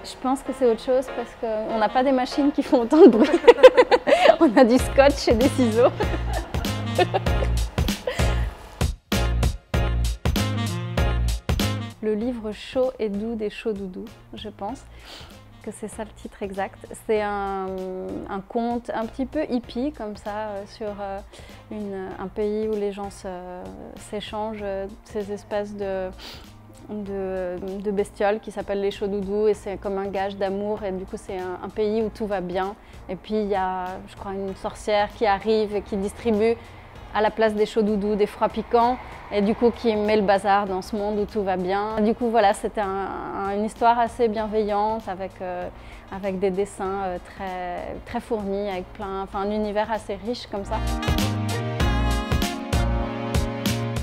Je pense que c'est autre chose parce qu'on n'a pas des machines qui font autant de bruit. On a du scotch et des ciseaux. Le livre Chaud et doux des chauds doudous, je pense que c'est ça le titre exact. C'est un conte un petit peu hippie comme ça sur un pays où les gens s'échangent ces espèces de bestioles qui s'appellent les chauds doudous et c'est comme un gage d'amour et du coup c'est un pays où tout va bien. Et puis il y a, je crois, une sorcière qui arrive et qui distribue à la place des chauds doudous des froids piquants et du coup qui met le bazar dans ce monde où tout va bien. Du coup voilà, c'était une histoire assez bienveillante avec des dessins très fournis, avec un univers assez riche comme ça.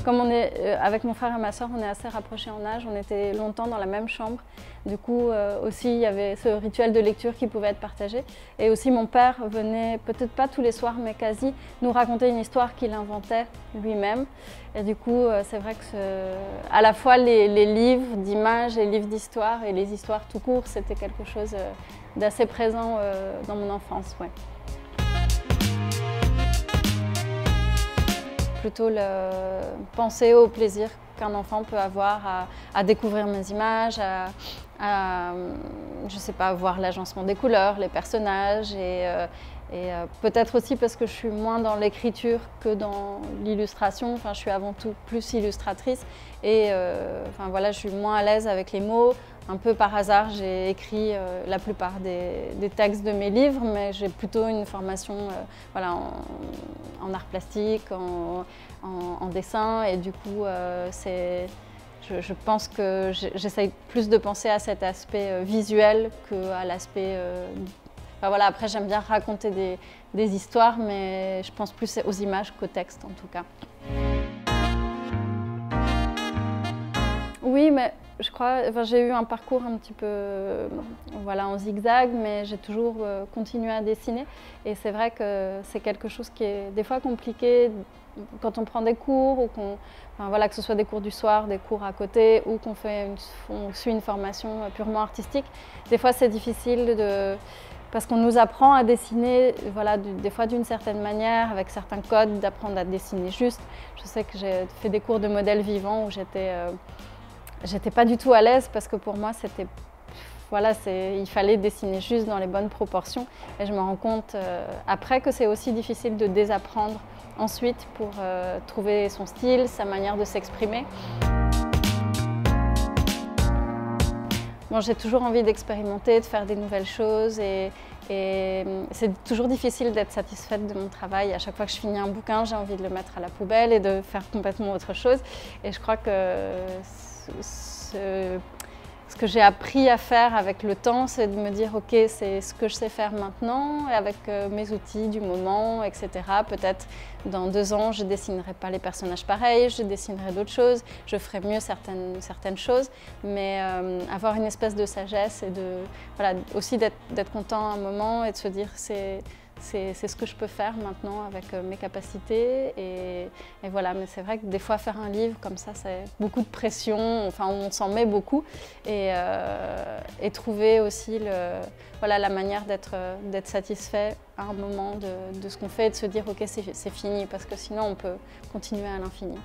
Comme avec mon frère et ma soeur, on est assez rapprochés en âge, on était longtemps dans la même chambre. Du coup, aussi, il y avait ce rituel de lecture qui pouvait être partagé. Et aussi, mon père venait, peut-être pas tous les soirs, mais quasi, nous raconter une histoire qu'il inventait lui-même. Et du coup, c'est vrai que à la fois les livres d'images, les livres d'histoire et les histoires tout court, c'était quelque chose d'assez présent dans mon enfance. Ouais. Plutôt penser au plaisir qu'un enfant peut avoir à découvrir mes images, je sais pas, voir l'agencement des couleurs, les personnages et peut-être aussi parce que je suis moins dans l'écriture que dans l'illustration. Enfin, je suis avant tout plus illustratrice et enfin, voilà, je suis moins à l'aise avec les mots. Un peu par hasard, j'ai écrit la plupart des textes de mes livres, mais j'ai plutôt une formation voilà, en art plastique, en dessin, et du coup, je pense que j'essaye plus de penser à cet aspect visuel qu'à l'aspect... Enfin, voilà, après, j'aime bien raconter des histoires, mais je pense plus aux images qu'au texte, en tout cas. Oui, mais je crois, enfin, j'ai eu un parcours un petit peu voilà, en zigzag, mais j'ai toujours continué à dessiner. Et c'est vrai que c'est quelque chose qui est des fois compliqué quand on prend des cours, ou enfin, voilà, que ce soit des cours du soir, des cours à côté, ou on suit une formation purement artistique. Des fois, c'est difficile parce qu'on nous apprend à dessiner, voilà, des fois d'une certaine manière, avec certains codes, d'apprendre à dessiner juste. Je sais que j'ai fait des cours de modèles vivants où j'étais pas du tout à l'aise parce que pour moi, voilà, il fallait dessiner juste dans les bonnes proportions. Et je me rends compte après que c'est aussi difficile de désapprendre ensuite pour trouver son style, sa manière de s'exprimer. Bon, j'ai toujours envie d'expérimenter, de faire des nouvelles choses et c'est toujours difficile d'être satisfaite de mon travail. À chaque fois que je finis un bouquin, j'ai envie de le mettre à la poubelle et de faire complètement autre chose. Et je crois que ce que j'ai appris à faire avec le temps, c'est de me dire « ok, c'est ce que je sais faire maintenant, et avec mes outils du moment, etc. » Peut-être dans 2 ans, je ne dessinerai pas les personnages pareils, je dessinerai d'autres choses, je ferai mieux certaines choses, mais avoir une espèce de sagesse et voilà, aussi d'être content à un moment et de se dire c'est ce que je peux faire maintenant avec mes capacités et voilà, mais c'est vrai que des fois faire un livre comme ça, c'est beaucoup de pression, enfin on s'en met beaucoup et trouver aussi voilà, la manière d'être satisfait à un moment de ce qu'on fait et de se dire ok, c'est fini, parce que sinon on peut continuer à l'infini.